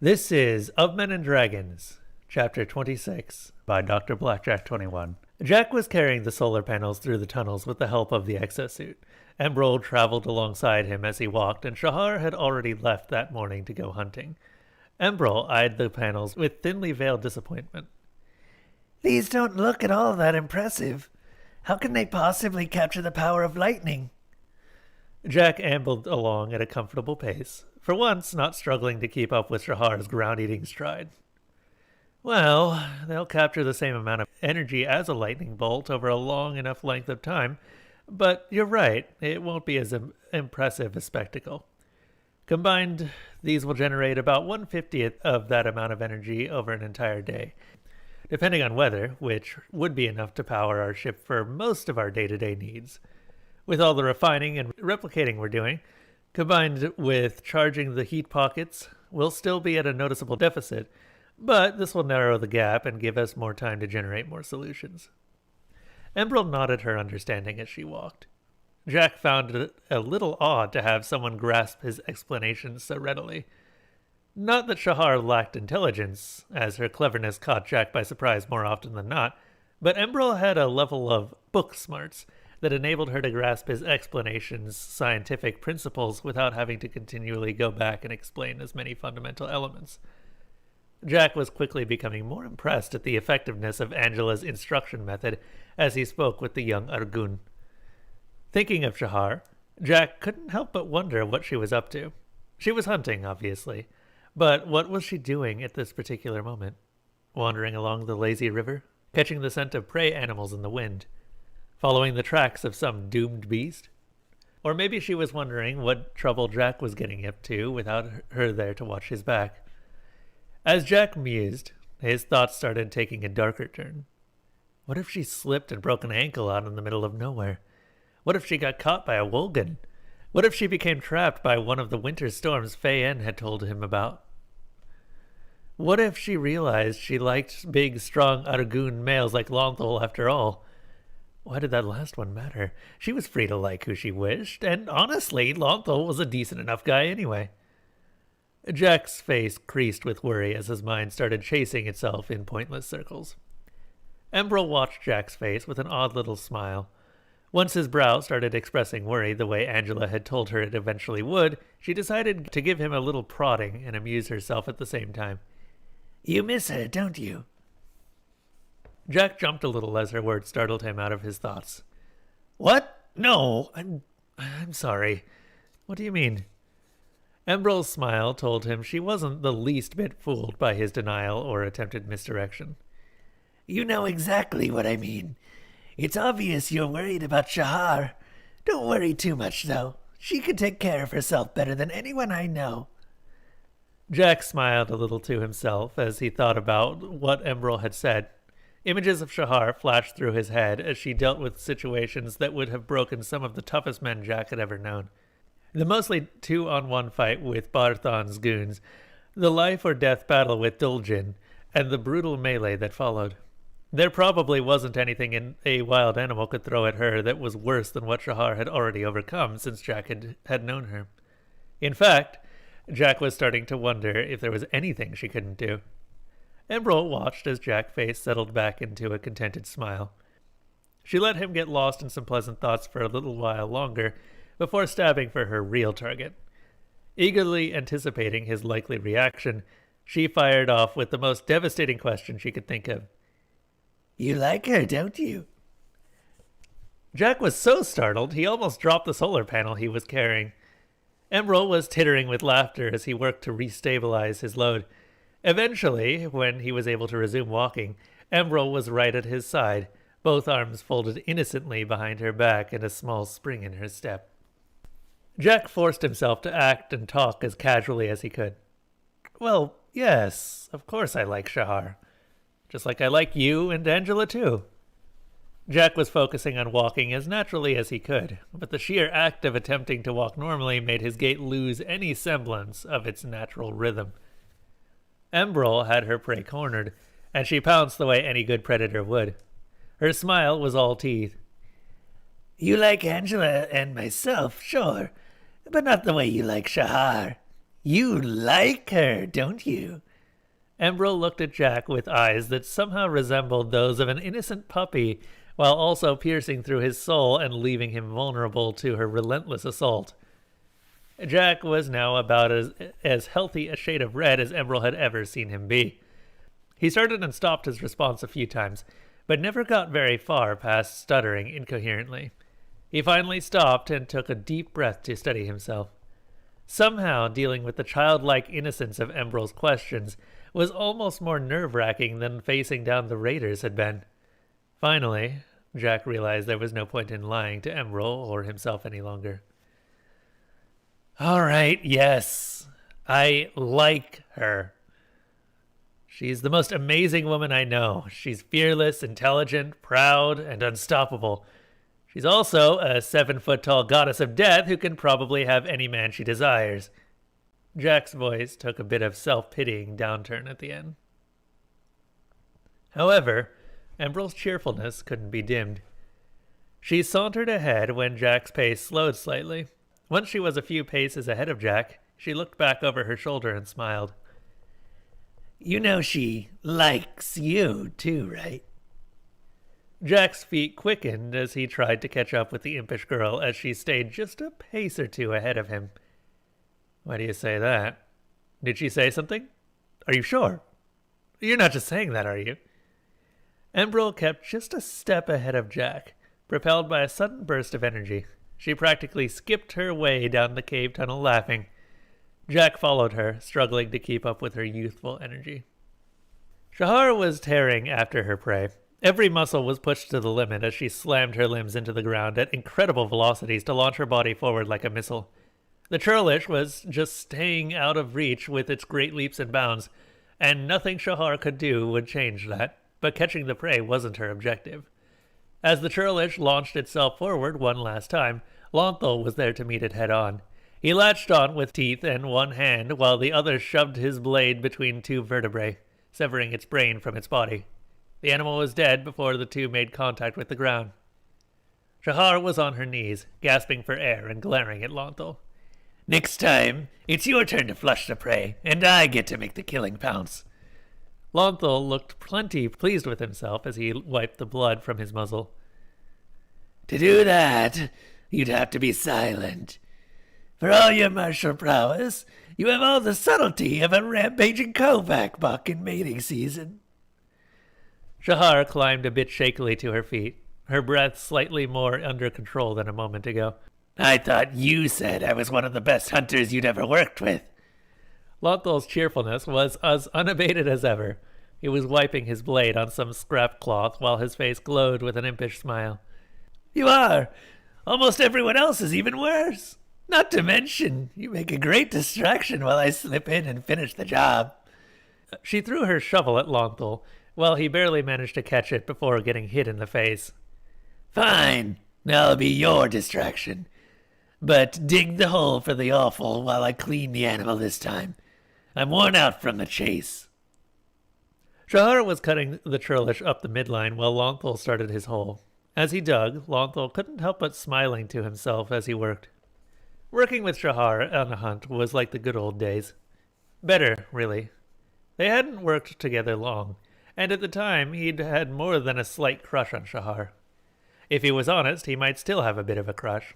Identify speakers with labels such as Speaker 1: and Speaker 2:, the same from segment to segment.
Speaker 1: This is Of Men and Dragons, Chapter 26, by DrBlackJack21. Jack was carrying the solar panels through the tunnels with the help of the exosuit. Emerald traveled alongside him as he walked, and Shahar had already left that morning to go hunting. Emerald eyed the panels with thinly veiled disappointment.
Speaker 2: These don't look at all that impressive. How can they possibly capture the power of lightning?
Speaker 1: Jack ambled along at a comfortable pace, for once not struggling to keep up with Shahar's ground-eating stride. Well, they'll capture the same amount of energy as a lightning bolt over a long enough length of time, but you're right, it won't be as impressive a spectacle. Combined, these will generate about 1/50th of that amount of energy over an entire day, depending on weather, which would be enough to power our ship for most of our day-to-day needs. With all the refining and replicating we're doing, combined with charging the heat pockets, we'll still be at a noticeable deficit, but this will narrow the gap and give us more time to generate more solutions. Emerald nodded her understanding as she walked. Jack found it a little odd to have someone grasp his explanations so readily. Not that Shahar lacked intelligence, as her cleverness caught Jack by surprise more often than not, but Emerald had a level of book smarts that enabled her to grasp his explanations' scientific principles without having to continually go back and explain as many fundamental elements. Jack was quickly becoming more impressed at the effectiveness of Angela's instruction method as he spoke with the young Argun. Thinking of Shahar, Jack couldn't help but wonder what she was up to. She was hunting, obviously, but what was she doing at this particular moment? Wandering along the lazy river, catching the scent of prey animals in the wind, following the tracks of some doomed beast? Or maybe she was wondering what trouble Jack was getting up to without her there to watch his back. As Jack mused, his thoughts started taking a darker turn. What if she slipped and broke an ankle out in the middle of nowhere? What if she got caught by a Wolgan? What if she became trapped by one of the winter storms Fayen had told him about? What if she realized she liked big, strong Argun males like Lonthal after all? Why did that last one matter? She was free to like who she wished, and honestly, Lonthal was a decent enough guy anyway. Jack's face creased with worry as his mind started chasing itself in pointless circles. Emerald watched Jack's face with an odd little smile. Once his brow started expressing worry the way Angela had told her it eventually would, she decided to give him a little prodding and amuse herself at the same time.
Speaker 2: You miss her, don't you?
Speaker 1: Jack jumped a little as her words startled him out of his thoughts.
Speaker 2: What? No,
Speaker 1: I'm sorry. What do you mean? Emerald's smile told him she wasn't the least bit fooled by his denial or attempted misdirection.
Speaker 2: You know exactly what I mean. It's obvious you're worried about Shahar. Don't worry too much, though. She can take care of herself better than anyone I know.
Speaker 1: Jack smiled a little to himself as he thought about what Emerald had said. Images of Shahar flashed through his head as she dealt with situations that would have broken some of the toughest men Jack had ever known. The mostly 2-on-1 fight with Barthan's goons, the life-or-death battle with Duljin, and the brutal melee that followed. There probably wasn't anything a wild animal could throw at her that was worse than what Shahar had already overcome since Jack had known her. In fact, Jack was starting to wonder if there was anything she couldn't do. Emerald watched as Jack's face settled back into a contented smile. She let him get lost in some pleasant thoughts for a little while longer before stabbing for her real target. Eagerly anticipating his likely reaction, she fired off with the most devastating question she could think of.
Speaker 2: You like her, don't you?
Speaker 1: Jack was so startled he almost dropped the solar panel he was carrying. Emerald was tittering with laughter as he worked to restabilize his load. Eventually, when he was able to resume walking, Emerald was right at his side, both arms folded innocently behind her back and a small spring in her step. Jack forced himself to act and talk as casually as he could. Well, yes, of course I like Shahar. Just like I like you and Angela too. Jack was focusing on walking as naturally as he could, but the sheer act of attempting to walk normally made his gait lose any semblance of its natural rhythm. Emerald had her prey cornered, and she pounced the way any good predator would. Her smile was all teeth.
Speaker 2: You like Angela and myself, sure, but not the way you like Shahar. You like her, don't you?
Speaker 1: Emerald looked at Jack with eyes that somehow resembled those of an innocent puppy, while also piercing through his soul and leaving him vulnerable to her relentless assault. Jack was now about as healthy a shade of red as Emerald had ever seen him be. He started and stopped his response a few times, but never got very far past stuttering incoherently. He finally stopped and took a deep breath to steady himself. Somehow, dealing with the childlike innocence of Emerald's questions was almost more nerve-wracking than facing down the raiders had been. Finally, Jack realized there was no point in lying to Emerald or himself any longer. All right, yes, I like her. She's the most amazing woman I know. She's fearless, intelligent, proud, and unstoppable. She's also a 7-foot-tall goddess of death who can probably have any man she desires. Jack's voice took a bit of self-pitying downturn at the end. However, Emerald's cheerfulness couldn't be dimmed. She sauntered ahead when Jack's pace slowed slightly. Once she was a few paces ahead of Jack, she looked back over her shoulder and smiled.
Speaker 2: You know she likes you too, right?
Speaker 1: Jack's feet quickened as he tried to catch up with the impish girl as she stayed just a pace or two ahead of him. Why do you say that? Did she say something? Are you sure? You're not just saying that, are you? Emerald kept just a step ahead of Jack, propelled by a sudden burst of energy. She practically skipped her way down the cave tunnel laughing. Jack followed her, struggling to keep up with her youthful energy. Shahar was tearing after her prey. Every muscle was pushed to the limit as she slammed her limbs into the ground at incredible velocities to launch her body forward like a missile. The churlish was just staying out of reach with its great leaps and bounds, and nothing Shahar could do would change that, but catching the prey wasn't her objective. As the churlish launched itself forward one last time, Lonthal was there to meet it head-on. He latched on with teeth in one hand while the other shoved his blade between two vertebrae, severing its brain from its body. The animal was dead before the two made contact with the ground. Shahar was on her knees, gasping for air and glaring at Lonthal.
Speaker 2: Next time, it's your turn to flush the prey, and I get to make the killing pounce.
Speaker 1: Lonthal looked plenty pleased with himself as he wiped the blood from his muzzle.
Speaker 2: To do that, you'd have to be silent. For all your martial prowess, you have all the subtlety of a rampaging Kovac buck in mating season.
Speaker 1: Shahar climbed a bit shakily to her feet, her breath slightly more under control than a moment ago.
Speaker 2: I thought you said I was one of the best hunters you'd ever worked with.
Speaker 1: Lonthal's cheerfulness was as unabated as ever. He was wiping his blade on some scrap cloth while his face glowed with an impish smile.
Speaker 2: You are. Almost everyone else is even worse. Not to mention, you make a great distraction while I slip in and finish the job.
Speaker 1: She threw her shovel at Lonthal, while he barely managed to catch it before getting hit in the face.
Speaker 2: Fine. I'll be your distraction. But dig the hole for the offal while I clean the animal this time. I'm worn out from the chase.
Speaker 1: Shahar was cutting the churlish up the midline while Lonthal started his hole. As he dug, Lonthal couldn't help but smiling to himself as he worked. Working with Shahar on a hunt was like the good old days. Better, really. They hadn't worked together long, and at the time he'd had more than a slight crush on Shahar. If he was honest, he might still have a bit of a crush.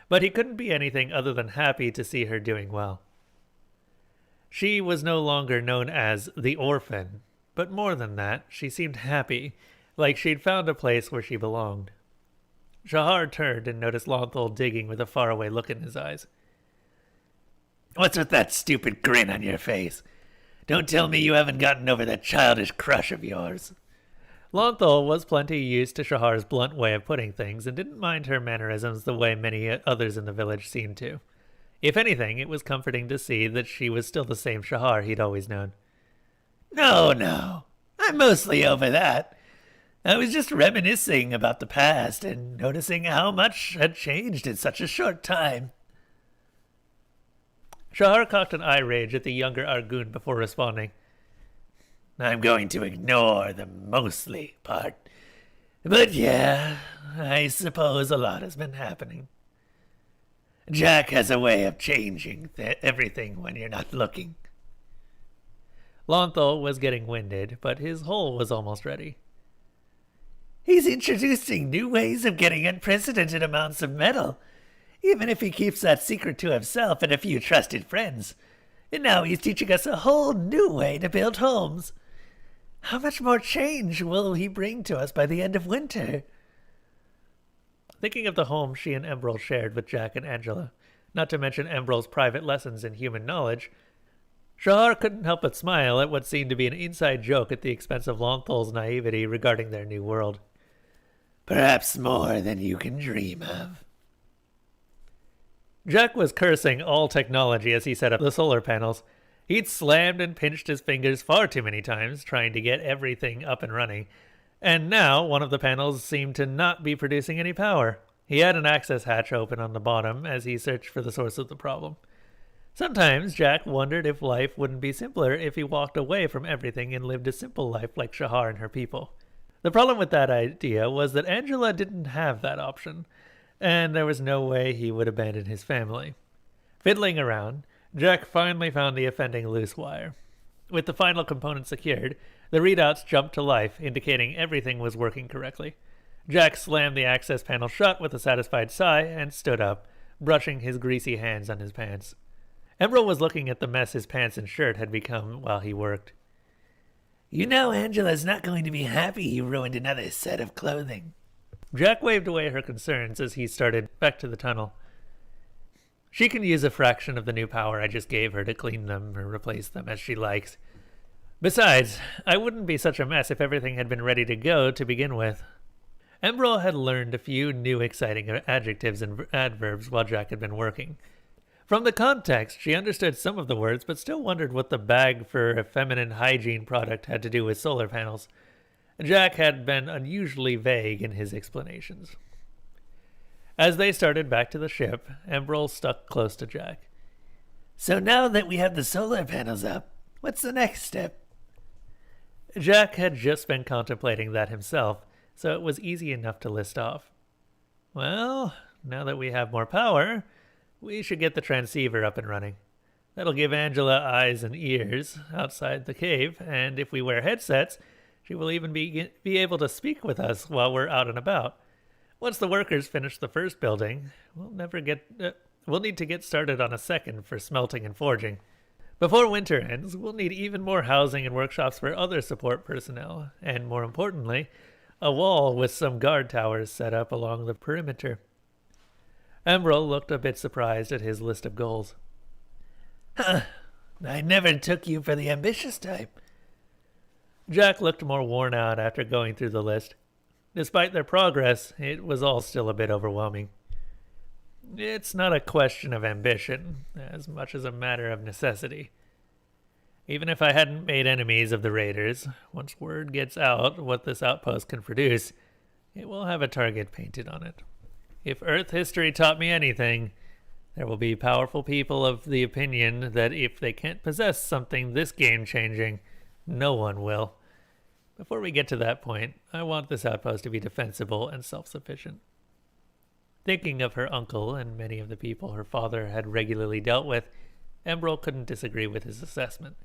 Speaker 1: But he couldn't be anything other than happy to see her doing well. She was no longer known as the orphan, but more than that, she seemed happy, like she'd found a place where she belonged. Shahar turned and noticed Lonthal digging with a faraway look in his eyes.
Speaker 2: What's with that stupid grin on your face? Don't tell me you haven't gotten over that childish crush of yours.
Speaker 1: Lonthal was plenty used to Shahar's blunt way of putting things and didn't mind her mannerisms the way many others in the village seemed to. If anything, it was comforting to see that she was still the same Shahar he'd always known.
Speaker 2: No. I'm mostly over that. I was just reminiscing about the past and noticing how much had changed in such a short time.
Speaker 1: Shahar cocked an eye rage at the younger Argoon before responding.
Speaker 2: I'm going to ignore the mostly part. But yeah, I suppose a lot has been happening. Jack has a way of changing everything when you're not looking.
Speaker 1: Lonthal was getting winded, but his hole was almost ready.
Speaker 2: He's introducing new ways of getting unprecedented amounts of metal, even if he keeps that secret to himself and a few trusted friends. And now he's teaching us a whole new way to build homes. How much more change will he bring to us by the end of winter?
Speaker 1: Thinking of the home she and Emerald shared with Jack and Angela, not to mention Emerald's private lessons in human knowledge, Shahar couldn't help but smile at what seemed to be an inside joke at the expense of Lonthal's naivety regarding their new world.
Speaker 2: Perhaps more than you can dream of.
Speaker 1: Jack was cursing all technology as he set up the solar panels. He'd slammed and pinched his fingers far too many times trying to get everything up and running, and now one of the panels seemed to not be producing any power. He had an access hatch open on the bottom as he searched for the source of the problem. Sometimes Jack wondered if life wouldn't be simpler if he walked away from everything and lived a simple life like Shahar and her people. The problem with that idea was that Angela didn't have that option, and there was no way he would abandon his family. Fiddling around, Jack finally found the offending loose wire. With the final component secured, the readouts jumped to life, indicating everything was working correctly. Jack slammed the access panel shut with a satisfied sigh and stood up, brushing his greasy hands on his pants. Emerald was looking at the mess his pants and shirt had become while he worked.
Speaker 2: You know Angela's not going to be happy you ruined another set of clothing.
Speaker 1: Jack waved away her concerns as he started back to the tunnel. She can use a fraction of the new power I just gave her to clean them or replace them as she likes. Besides, I wouldn't be such a mess if everything had been ready to go to begin with. Emerald had learned a few new exciting adjectives and adverbs while Jack had been working. From the context, she understood some of the words, but still wondered what the bag for a feminine hygiene product had to do with solar panels. Jack had been unusually vague in his explanations. As they started back to the ship, Emerald stuck close to Jack.
Speaker 2: So now that we have the solar panels up, what's the next step?
Speaker 1: Jack had just been contemplating that himself, so it was easy enough to list off. Well, now that we have more power, we should get the transceiver up and running. That'll give Angela eyes and ears outside the cave, and if we wear headsets, she will even be able to speak with us while we're out and about. Once the workers finish the first building, we'll need to get started on a second for smelting and forging. Before winter ends, we'll need even more housing and workshops for other support personnel, and more importantly, a wall with some guard towers set up along the perimeter. Emerald looked a bit surprised at his list of goals.
Speaker 2: Huh, I never took you for the ambitious type.
Speaker 1: Jack looked more worn out after going through the list. Despite their progress, it was all still a bit overwhelming. It's not a question of ambition, as much as a matter of necessity. Even if I hadn't made enemies of the raiders, once word gets out what this outpost can produce, it will have a target painted on it. If Earth history taught me anything, there will be powerful people of the opinion that if they can't possess something this game-changing, no one will. Before we get to that point, I want this outpost to be defensible and self-sufficient. Thinking of her uncle and many of the people her father had regularly dealt with, Emerald couldn't disagree with his assessment.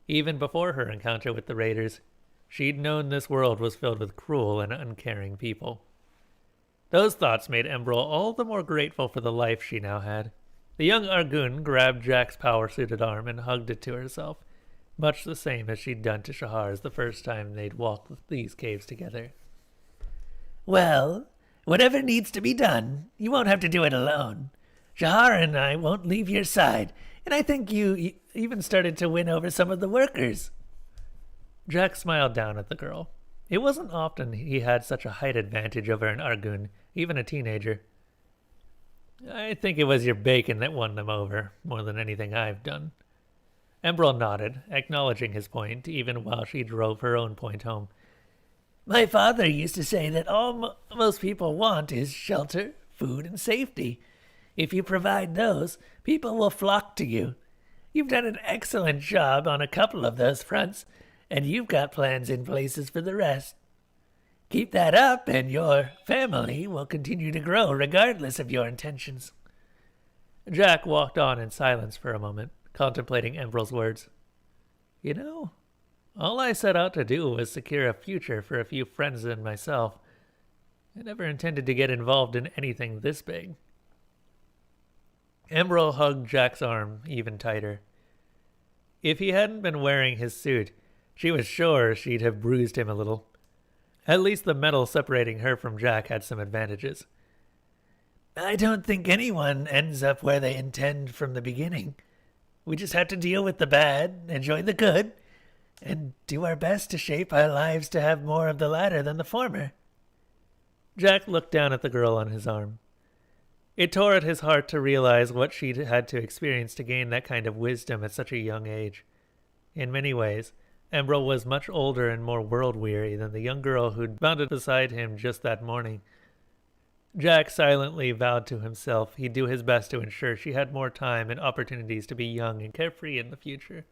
Speaker 1: Even before her encounter with the raiders, she'd known this world was filled with cruel and uncaring people. Those thoughts made Emerald all the more grateful for the life she now had. The young Argun grabbed Jack's power-suited arm and hugged it to herself, much the same as she'd done to Shahar's the first time they'd walked these caves together.
Speaker 2: Well, whatever needs to be done, you won't have to do it alone. Shahar and I won't leave your side, and I think you even started to win over some of the workers.
Speaker 1: Jack smiled down at the girl. It wasn't often he had such a height advantage over an Argun, even a teenager. I think it was your bacon that won them over, more than anything I've done. Emerald nodded, acknowledging his point, even while she drove her own point home.
Speaker 2: My father used to say that all most people want is shelter, food, and safety. If you provide those, people will flock to you. You've done an excellent job on a couple of those fronts, and you've got plans in places for the rest. Keep that up, and your family will continue to grow regardless of your intentions.
Speaker 1: Jack walked on in silence for a moment, contemplating Embril's words. You know, all I set out to do was secure a future for a few friends and myself. I never intended to get involved in anything this big. Embril hugged Jack's arm even tighter. If he hadn't been wearing his suit, she was sure she'd have bruised him a little. At least the metal separating her from Jack had some advantages.
Speaker 2: I don't think anyone ends up where they intend from the beginning. We just have to deal with the bad, enjoy the good, and do our best to shape our lives to have more of the latter than the former.
Speaker 1: Jack looked down at the girl on his arm. It tore at his heart to realize what she'd had to experience to gain that kind of wisdom at such a young age. In many ways, Embril was much older and more world-weary than the young girl who'd bounded beside him just that morning. Jack silently vowed to himself he'd do his best to ensure she had more time and opportunities to be young and carefree in the future.